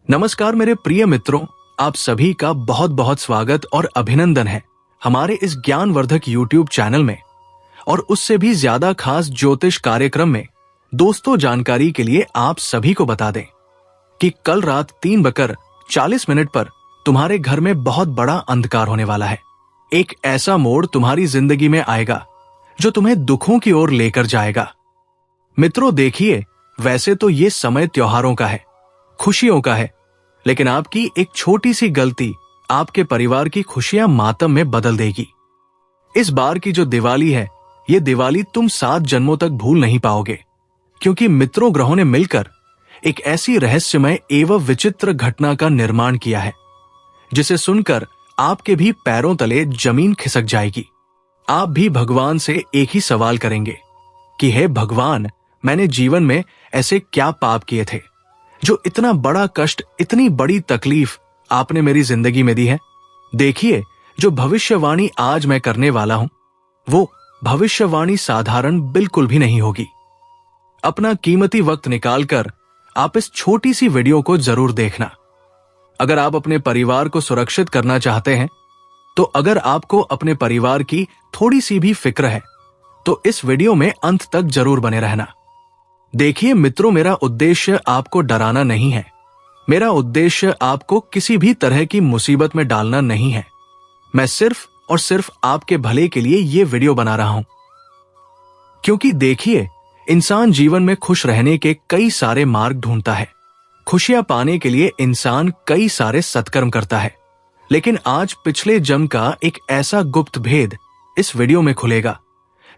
नमस्कार मेरे प्रिय मित्रों, आप सभी का बहुत बहुत स्वागत और अभिनंदन है हमारे इस ज्ञानवर्धक YouTube चैनल में और उससे भी ज्यादा खास ज्योतिष कार्यक्रम में। दोस्तों, जानकारी के लिए आप सभी को बता दें कि कल रात 3:40 पर तुम्हारे घर में बहुत बड़ा अंधकार होने वाला है। एक ऐसा मोड़ तुम्हारी जिंदगी में आएगा जो तुम्हें दुखों की ओर लेकर जाएगा। मित्रों देखिए, वैसे तो ये समय त्योहारों का है, खुशियों का है, लेकिन आपकी एक छोटी सी गलती आपके परिवार की खुशियां मातम में बदल देगी। इस बार की जो दिवाली है, ये दिवाली तुम 7 जन्मों तक भूल नहीं पाओगे, क्योंकि मित्रों ग्रहों ने मिलकर एक ऐसी रहस्यमय एवं विचित्र घटना का निर्माण किया है जिसे सुनकर आपके भी पैरों तले जमीन खिसक जाएगी। आप भी भगवान से एक ही सवाल करेंगे कि हे भगवान, मैंने जीवन में ऐसे क्या पाप किए थे जो इतना बड़ा कष्ट, इतनी बड़ी तकलीफ आपने मेरी जिंदगी में दी है। देखिए, जो भविष्यवाणी आज मैं करने वाला हूं, वो भविष्यवाणी साधारण बिल्कुल भी नहीं होगी। अपना कीमती वक्त निकालकर आप इस छोटी सी वीडियो को जरूर देखना। अगर आप अपने परिवार को सुरक्षित करना चाहते हैं, तो अगर आपको अपने परिवार की थोड़ी सी भी फिक्र है, तो इस वीडियो में अंत तक जरूर बने रहना। देखिए मित्रों, मेरा उद्देश्य आपको डराना नहीं है। मेरा उद्देश्य आपको किसी भी तरह की मुसीबत में डालना नहीं है। मैं सिर्फ और सिर्फ आपके भले के लिए ये वीडियो बना रहा हूं। क्योंकि देखिए, इंसान जीवन में खुश रहने के कई सारे मार्ग ढूंढता है। खुशियां पाने के लिए इंसान कई सारे सत्कर्म करता है, लेकिन आज पिछले जन्म का एक ऐसा गुप्त भेद इस वीडियो में खुलेगा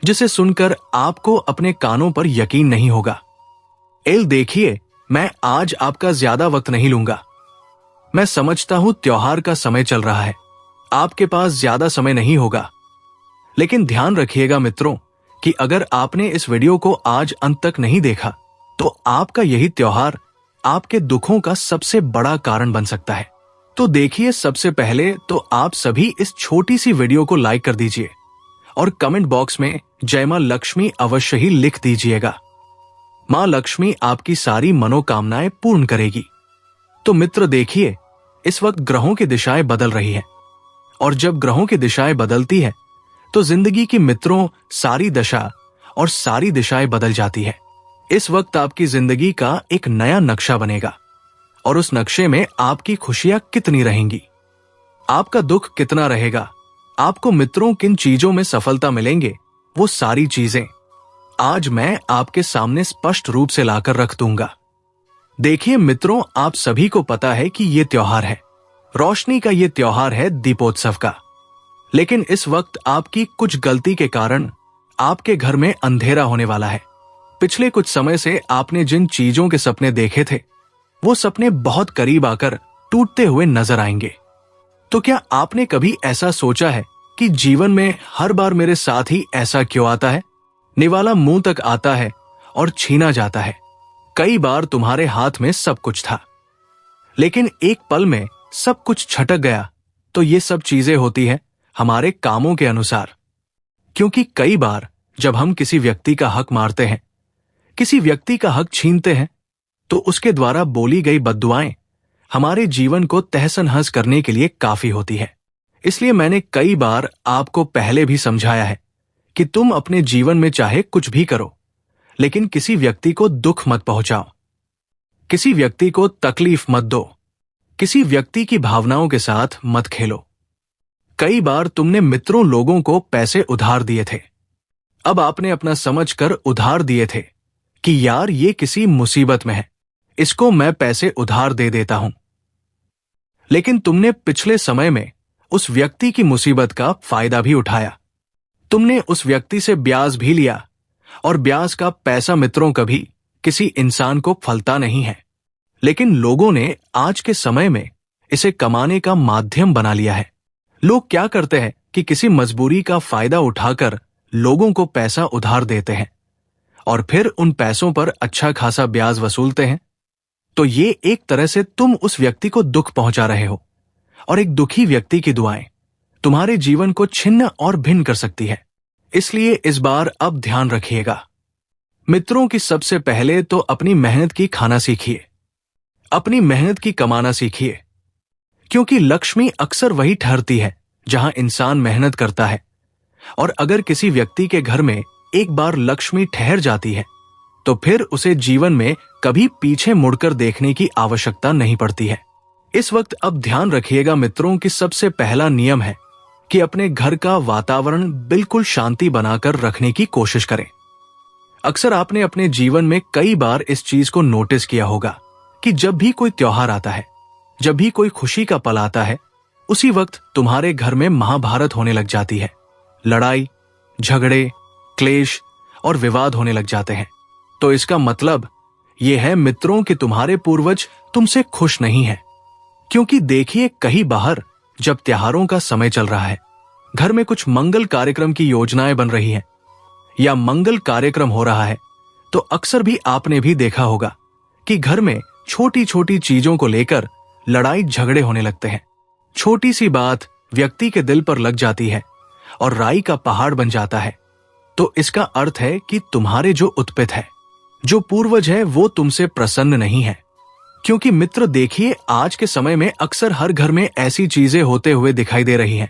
जिसे सुनकर आपको अपने कानों पर यकीन नहीं होगा। देखिए, मैं आज आपका ज्यादा वक्त नहीं लूंगा। मैं समझता हूं त्योहार का समय चल रहा है, आपके पास ज्यादा समय नहीं होगा, लेकिन ध्यान रखिएगा मित्रों कि अगर आपने इस वीडियो को आज अंत तक नहीं देखा, तो आपका यही त्योहार आपके दुखों का सबसे बड़ा कारण बन सकता है। तो देखिए, सबसे पहले तो आप सभी इस छोटी सी वीडियो को लाइक कर दीजिए और कमेंट बॉक्स में जय मां लक्ष्मी अवश्य ही लिख दीजिएगा। मां लक्ष्मी आपकी सारी मनोकामनाएं पूर्ण करेगी। तो मित्र देखिए, इस वक्त ग्रहों की दिशाएं बदल रही हैं, और जब ग्रहों की दिशाएं बदलती है तो जिंदगी की मित्रों सारी दशा और सारी दिशाएं बदल जाती है। इस वक्त आपकी जिंदगी का एक नया नक्शा बनेगा, और उस नक्शे में आपकी खुशियां कितनी रहेंगी, आपका दुख कितना रहेगा, आपको मित्रों किन चीजों में सफलता मिलेंगे, वो सारी चीजें आज मैं आपके सामने स्पष्ट रूप से लाकर रख दूंगा। देखिए मित्रों, आप सभी को पता है कि ये त्योहार है, रोशनी का ये त्योहार है, दीपोत्सव का। लेकिन इस वक्त आपकी कुछ गलती के कारण आपके घर में अंधेरा होने वाला है। पिछले कुछ समय से आपने जिन चीजों के सपने देखे थे, वो सपने बहुत करीब आकर टूटते हुए नजर आएंगे। तो क्या आपने कभी ऐसा सोचा है कि जीवन में हर बार मेरे साथ ही ऐसा क्यों आता है? निवाला मुंह तक आता है और छीना जाता है। कई बार तुम्हारे हाथ में सब कुछ था, लेकिन एक पल में सब कुछ छटक गया। तो ये सब चीजें होती हैं हमारे कामों के अनुसार। क्योंकि कई बार जब हम किसी व्यक्ति का हक मारते हैं, किसी व्यक्ति का हक छीनते हैं, तो उसके द्वारा बोली गई बद्दुआएं हमारे जीवन को तहस नहस करने के लिए काफी होती है। इसलिए मैंने कई बार आपको पहले भी समझाया है कि तुम अपने जीवन में चाहे कुछ भी करो, लेकिन किसी व्यक्ति को दुख मत पहुंचाओ, किसी व्यक्ति को तकलीफ मत दो, किसी व्यक्ति की भावनाओं के साथ मत खेलो। कई बार तुमने मित्रों लोगों को पैसे उधार दिए थे। अब आपने अपना समझकर उधार दिए थे कि यार ये किसी मुसीबत में है, इसको मैं पैसे उधार दे देता हूं। लेकिन तुमने पिछले समय में उस व्यक्ति की मुसीबत का फायदा भी उठाया। तुमने उस व्यक्ति से ब्याज भी लिया, और ब्याज का पैसा मित्रों कभी किसी इंसान को फलता नहीं है, लेकिन लोगों ने आज के समय में इसे कमाने का माध्यम बना लिया है। लोग क्या करते हैं कि किसी मजबूरी का फायदा उठाकर लोगों को पैसा उधार देते हैं और फिर उन पैसों पर अच्छा खासा ब्याज वसूलते हैं। तो ये एक तरह से तुम उस व्यक्ति को दुख पहुंचा रहे हो, और एक दुखी व्यक्ति की दुआएं तुम्हारे जीवन को छिन्न और भिन्न कर सकती है। इसलिए इस बार अब ध्यान रखिएगा मित्रों कि सबसे पहले तो अपनी मेहनत की खाना सीखिए। अपनी मेहनत की कमाना सीखिए, क्योंकि लक्ष्मी अक्सर वही ठहरती है जहां इंसान मेहनत करता है। और अगर किसी व्यक्ति के घर में एक बार लक्ष्मी ठहर जाती है तो फिर उसे जीवन में कभी पीछे मुड़कर देखने की आवश्यकता नहीं पड़ती है। इस वक्त अब ध्यान रखिएगा मित्रों कि सबसे पहला नियम है कि अपने घर का वातावरण बिल्कुल शांति बनाकर रखने की कोशिश करें। अक्सर आपने अपने जीवन में कई बार इस चीज को नोटिस किया होगा कि जब भी कोई त्योहार आता है, जब भी कोई खुशी का पल आता है, उसी वक्त तुम्हारे घर में महाभारत होने लग जाती है। लड़ाई, झगड़े, क्लेश और विवाद होने लग जाते हैं। तो इसका मतलब यह है मित्रों कि तुम्हारे पूर्वज तुमसे खुश नहीं हैं। क्योंकि देखिए, कहीं बाहर जब त्योहारों का समय चल रहा है, घर में कुछ मंगल कार्यक्रम की योजनाएं बन रही हैं या मंगल कार्यक्रम हो रहा है, तो अक्सर भी आपने भी देखा होगा कि घर में छोटी छोटी चीजों को लेकर लड़ाई झगड़े होने लगते हैं। छोटी सी बात व्यक्ति के दिल पर लग जाती है और राई का पहाड़ बन जाता है। तो इसका अर्थ है कि तुम्हारे जो उत्पित है, जो पूर्वज है, वो तुमसे प्रसन्न नहीं है। क्योंकि मित्र देखिए, आज के समय में अक्सर हर घर में ऐसी चीजें होते हुए दिखाई दे रही हैं।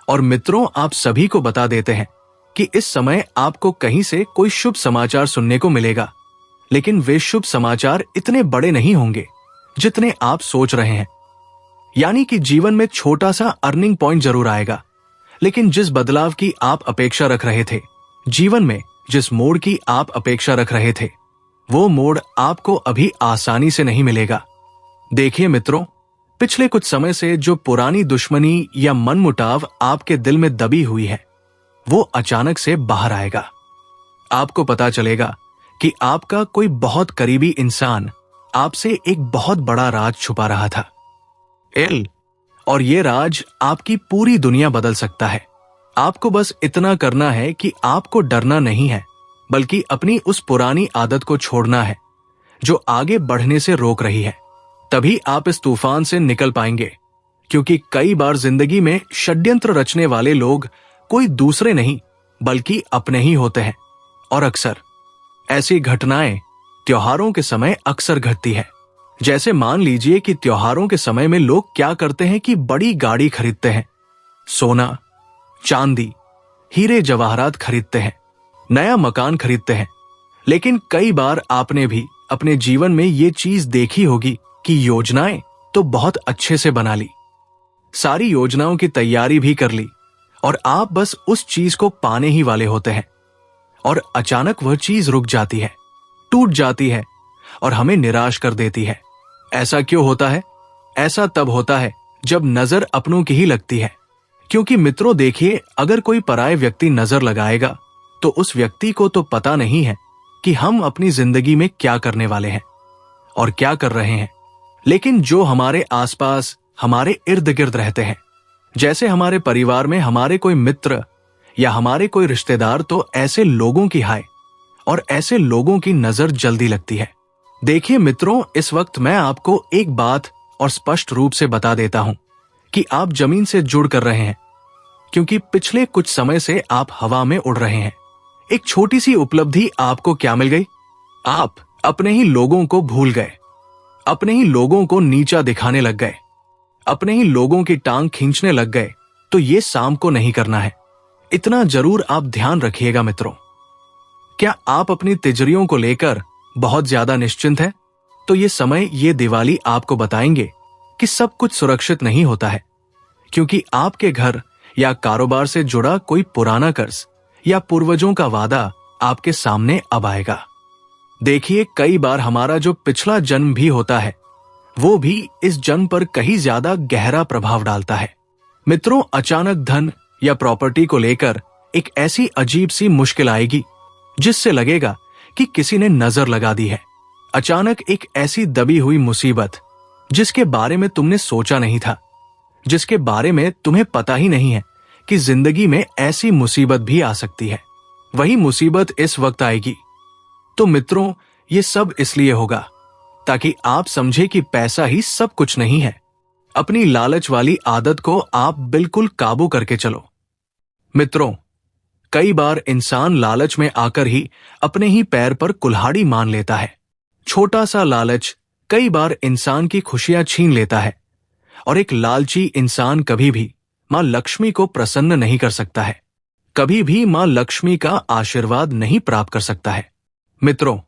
और मित्रों, आप सभी को बता देते हैं कि इस समय आपको कहीं से कोई शुभ समाचार सुनने को मिलेगा, लेकिन वे शुभ समाचार इतने बड़े नहीं होंगे जितने आप सोच रहे हैं। यानी कि जीवन में छोटा सा अर्निंग पॉइंट जरूर आएगा, लेकिन जिस बदलाव की आप अपेक्षा रख रहे थे, जीवन में जिस मोड़ की आप अपेक्षा रख रहे थे, वो मोड़ आपको अभी आसानी से नहीं मिलेगा। देखिए मित्रों, पिछले कुछ समय से जो पुरानी दुश्मनी या मनमुटाव आपके दिल में दबी हुई है, वो अचानक से बाहर आएगा। आपको पता चलेगा कि आपका कोई बहुत करीबी इंसान आपसे एक बहुत बड़ा राज छुपा रहा था। और ये राज आपकी पूरी दुनिया बदल सकता है। आपको बस इतना करना है कि आपको डरना नहीं है, बल्कि अपनी उस पुरानी आदत को छोड़ना है जो आगे बढ़ने से रोक रही है। तभी आप इस तूफान से निकल पाएंगे। क्योंकि कई बार जिंदगी में षड्यंत्र रचने वाले लोग कोई दूसरे नहीं बल्कि अपने ही होते हैं। और अक्सर ऐसी घटनाएं त्योहारों के समय अक्सर घटती है। जैसे मान लीजिए कि त्योहारों के समय में लोग क्या करते हैं कि बड़ी गाड़ी खरीदते हैं, सोना, चांदी, हीरे जवाहरात खरीदते हैं, नया मकान खरीदते हैं। लेकिन कई बार आपने भी अपने जीवन में ये चीज देखी होगी कि योजनाएं तो बहुत अच्छे से बना ली, सारी योजनाओं की तैयारी भी कर ली, और आप बस उस चीज को पाने ही वाले होते हैं, और अचानक वह चीज रुक जाती है, टूट जाती है और हमें निराश कर देती है। ऐसा क्यों होता है? ऐसा तब होता है जब नजर अपनों की ही लगती है। क्योंकि मित्रों देखिए, अगर कोई पराये व्यक्ति नजर लगाएगा तो उस व्यक्ति को तो पता नहीं है कि हम अपनी जिंदगी में क्या करने वाले हैं और क्या कर रहे हैं। लेकिन जो हमारे आसपास, हमारे इर्द गिर्द रहते हैं, जैसे हमारे परिवार में हमारे कोई मित्र या हमारे कोई रिश्तेदार, तो ऐसे लोगों की हाय और ऐसे लोगों की नजर जल्दी लगती है। देखिए मित्रों, इस वक्त मैं आपको एक बात और स्पष्ट रूप से बता देता हूं कि आप जमीन से जुड़ कर रहे हैं, क्योंकि पिछले कुछ समय से आप हवा में उड़ रहे हैं। एक छोटी सी उपलब्धि आपको क्या मिल गई? आप अपने ही लोगों को भूल गए, अपने ही लोगों को नीचा दिखाने लग गए, अपने ही लोगों की टांग खींचने लग गए। तो ये शाम को नहीं करना है। इतना जरूर आप ध्यान रखिएगा मित्रों। क्या आप अपनी तिजोरियों को लेकर बहुत ज्यादा निश्चिंत हैं? तो ये समय, ये दिवाली आपको बताएंगे कि सब कुछ सुरक्षित नहीं होता है, क्योंकि आपके घर या कारोबार से जुड़ा कोई पुराना कर्ज या पूर्वजों का वादा आपके सामने अब आएगा। देखिए, कई बार हमारा जो पिछला जन्म भी होता है, वो भी इस जन्म पर कहीं ज्यादा गहरा प्रभाव डालता है। मित्रों, अचानक धन या प्रॉपर्टी को लेकर एक ऐसी अजीब सी मुश्किल आएगी जिससे लगेगा कि किसी ने नजर लगा दी है। अचानक एक ऐसी दबी हुई मुसीबत जिसके बारे में तुमने सोचा नहीं था, जिसके बारे में तुम्हें पता ही नहीं है कि जिंदगी में ऐसी मुसीबत भी आ सकती है। वही मुसीबत इस वक्त आएगी। तो मित्रों, ये सब इसलिए होगा ताकि आप समझे कि पैसा ही सब कुछ नहीं है। अपनी लालच वाली आदत को आप बिल्कुल काबू करके चलो। मित्रों, कई बार इंसान लालच में आकर ही अपने ही पैर पर कुल्हाड़ी मान लेता है। छोटा सा लालच कई बार इंसान की खुशियां छीन लेता है, और एक लालची इंसान कभी भी मां लक्ष्मी को प्रसन्न नहीं कर सकता है, कभी भी मां लक्ष्मी का आशीर्वाद नहीं प्राप्त कर सकता है। मित्रों,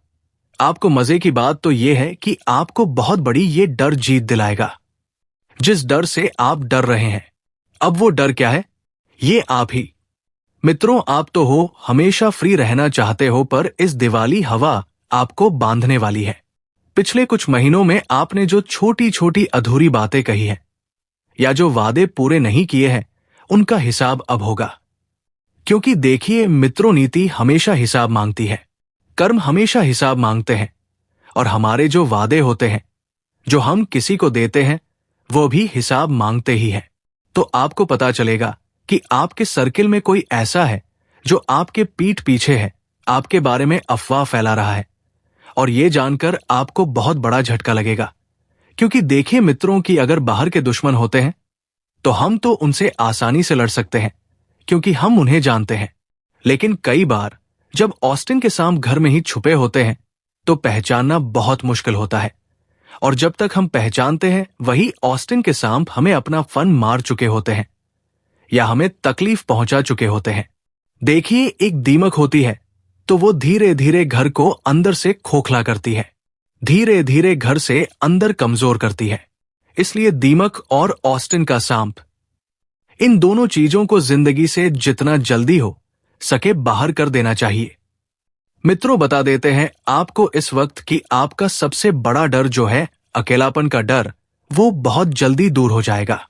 आपको मजे की बात तो यह है कि आपको बहुत बड़ी ये डर जीत दिलाएगा। जिस डर से आप डर रहे हैं, अब वो डर क्या है? ये आप ही। मित्रों, आप तो हो हमेशा फ्री रहना चाहते हो, पर इस दिवाली हवा आपको बांधने वाली है। पिछले कुछ महीनों में आपने जो छोटी छोटी अधूरी बातें कही हैं या जो वादे पूरे नहीं किए हैं, उनका हिसाब अब होगा। क्योंकि देखिए मित्रों, नीति हमेशा हिसाब मांगती है, कर्म हमेशा हिसाब मांगते हैं, और हमारे जो वादे होते हैं, जो हम किसी को देते हैं, वो भी हिसाब मांगते ही हैं। तो आपको पता चलेगा कि आपके सर्किल में कोई ऐसा है जो आपके पीठ पीछे है, आपके बारे में अफवाह फैला रहा है, और ये जानकर आपको बहुत बड़ा झटका लगेगा। क्योंकि देखिए मित्रों कि अगर बाहर के दुश्मन होते हैं तो हम तो उनसे आसानी से लड़ सकते हैं, क्योंकि हम उन्हें जानते हैं। लेकिन कई बार जब ऑस्टिन के सांप घर में ही छुपे होते हैं तो पहचानना बहुत मुश्किल होता है, और जब तक हम पहचानते हैं वही ऑस्टिन के सांप हमें अपना फन मार चुके होते हैं या हमें तकलीफ पहुंचा चुके होते हैं। देखिए, एक दीमक होती है तो वो धीरे धीरे घर को अंदर से खोखला करती है, धीरे धीरे घर से अंदर कमजोर करती है। इसलिए दीमक और ऑस्टिन का सांप, इन दोनों चीजों को जिंदगी से जितना जल्दी हो सके बाहर कर देना चाहिए। मित्रों, बता देते हैं आपको इस वक्त कि आपका सबसे बड़ा डर जो है, अकेलापन का डर, वो बहुत जल्दी दूर हो जाएगा।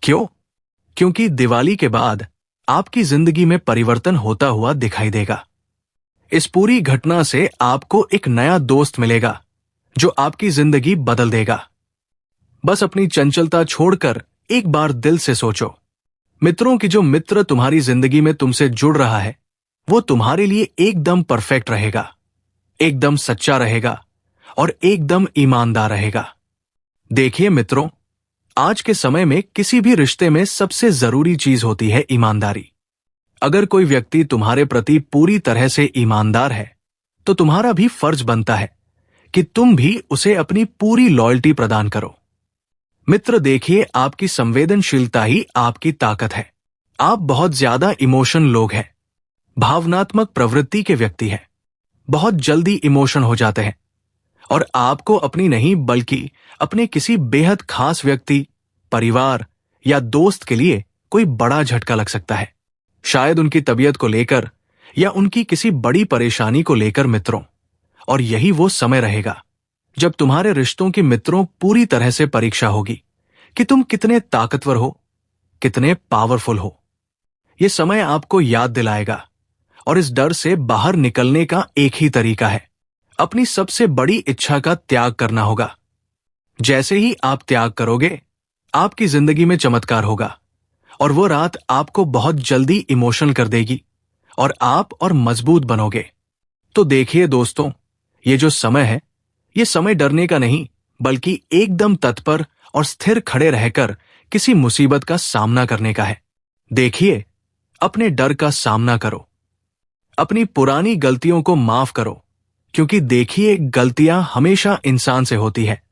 क्यों? क्योंकि दिवाली के बाद आपकी जिंदगी में परिवर्तन होता हुआ दिखाई देगा। इस पूरी घटना से आपको एक नया दोस्त मिलेगा जो आपकी जिंदगी बदल देगा। बस अपनी चंचलता छोड़कर एक बार दिल से सोचो मित्रों कि जो मित्र तुम्हारी जिंदगी में तुमसे जुड़ रहा है, वो तुम्हारे लिए एकदम परफेक्ट रहेगा, एकदम सच्चा रहेगा और एकदम ईमानदार रहेगा। देखिए मित्रों, आज के समय में किसी भी रिश्ते में सबसे जरूरी चीज होती है ईमानदारी। अगर कोई व्यक्ति तुम्हारे प्रति पूरी तरह से ईमानदार है तो तुम्हारा भी फर्ज बनता है कि तुम भी उसे अपनी पूरी लॉयल्टी प्रदान करो। मित्र, देखिए, आपकी संवेदनशीलता ही आपकी ताकत है। आप बहुत ज्यादा इमोशन लोग हैं, भावनात्मक प्रवृत्ति के व्यक्ति हैं, बहुत जल्दी इमोशन हो जाते हैं, और आपको अपनी नहीं बल्कि अपने किसी बेहद खास व्यक्ति, परिवार या दोस्त के लिए कोई बड़ा झटका लग सकता है, शायद उनकी तबीयत को लेकर या उनकी किसी बड़ी परेशानी को लेकर मित्रों। और यही वो समय रहेगा जब तुम्हारे रिश्तों की मित्रों पूरी तरह से परीक्षा होगी कि तुम कितने ताकतवर हो, कितने पावरफुल हो। ये समय आपको याद दिलाएगा, और इस डर से बाहर निकलने का एक ही तरीका है, अपनी सबसे बड़ी इच्छा का त्याग करना होगा। जैसे ही आप त्याग करोगे, आपकी जिंदगी में चमत्कार होगा, और वो रात आपको बहुत जल्दी इमोशनल कर देगी और आप और मजबूत बनोगे। तो देखिए दोस्तों, ये जो समय है, ये समय डरने का नहीं, बल्कि एकदम तत्पर और स्थिर खड़े रहकर किसी मुसीबत का सामना करने का है। देखिए, अपने डर का सामना करो, अपनी पुरानी गलतियों को माफ करो, क्योंकि देखिए, गलतियां हमेशा इंसान से होती है,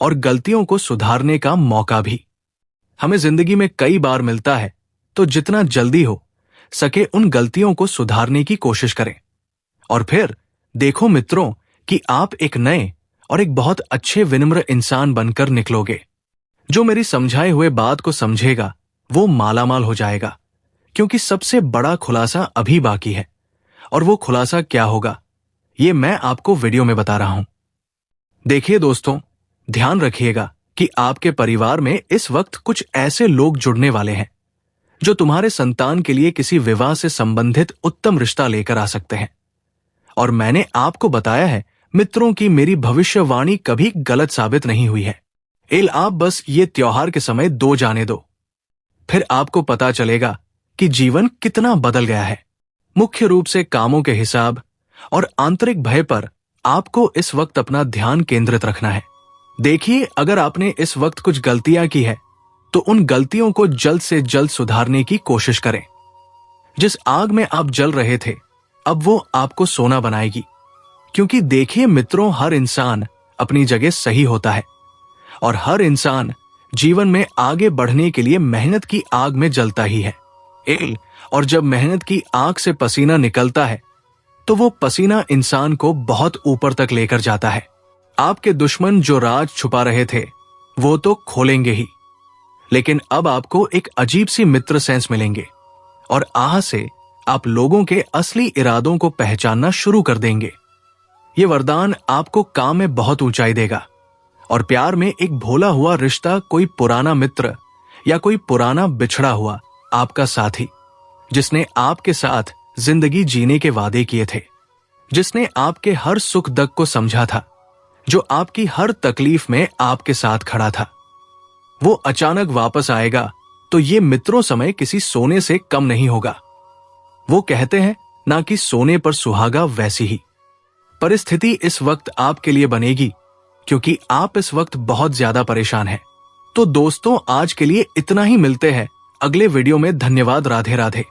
और गलतियों को सुधारने का मौका भी हमें जिंदगी में कई बार मिलता है। तो जितना जल्दी हो सके उन गलतियों को सुधारने की कोशिश करें, और फिर देखो मित्रों कि आप एक नए और एक बहुत अच्छे विनम्र इंसान बनकर निकलोगे। जो मेरी समझाए हुए बात को समझेगा वो मालामाल हो जाएगा, क्योंकि सबसे बड़ा खुलासा अभी बाकी है, और वो खुलासा क्या होगा ये मैं आपको वीडियो में बता रहा हूं। देखिए दोस्तों, ध्यान रखिएगा कि आपके परिवार में इस वक्त कुछ ऐसे लोग जुड़ने वाले हैं जो तुम्हारे संतान के लिए किसी विवाह से संबंधित उत्तम रिश्ता लेकर आ सकते हैं। और मैंने आपको बताया है मित्रों की मेरी भविष्यवाणी कभी गलत साबित नहीं हुई है। आप बस ये त्योहार के समय दो जाने दो, फिर आपको पता चलेगा कि जीवन कितना बदल गया है। मुख्य रूप से कामों के हिसाब और आंतरिक भय पर आपको इस वक्त अपना ध्यान केंद्रित रखना है। देखिए, अगर आपने इस वक्त कुछ गलतियां की है तो उन गलतियों को जल्द से जल्द सुधारने की कोशिश करें। जिस आग में आप जल रहे थे, अब वो आपको सोना बनाएगी। क्योंकि देखिए मित्रों, हर इंसान अपनी जगह सही होता है और हर इंसान जीवन में आगे बढ़ने के लिए मेहनत की आग में जलता ही है। और जब मेहनत की आग से पसीना निकलता है तो वो पसीना इंसान को बहुत ऊपर तक लेकर जाता है। आपके दुश्मन जो राज छुपा रहे थे वो तो खोलेंगे ही, लेकिन अब आपको एक अजीब सी मित्र सेंस मिलेंगे और आह से आप लोगों के असली इरादों को पहचानना शुरू कर देंगे। ये वरदान आपको काम में बहुत ऊंचाई देगा और प्यार में एक भोला हुआ रिश्ता, कोई पुराना मित्र या कोई पुराना बिछड़ा हुआ आपका साथी जिसने आपके साथ जिंदगी जीने के वादे किए थे, जिसने आपके हर सुख दुख को समझा था, जो आपकी हर तकलीफ में आपके साथ खड़ा था, वो अचानक वापस आएगा तो ये मित्रों समय किसी सोने से कम नहीं होगा। वो कहते हैं ना कि सोने पर सुहागा, वैसी ही परिस्थिति इस वक्त आपके लिए बनेगी क्योंकि आप इस वक्त बहुत ज्यादा परेशान हैं। तो दोस्तों, आज के लिए इतना ही। मिलते हैं अगले वीडियो में। धन्यवाद। राधे राधे।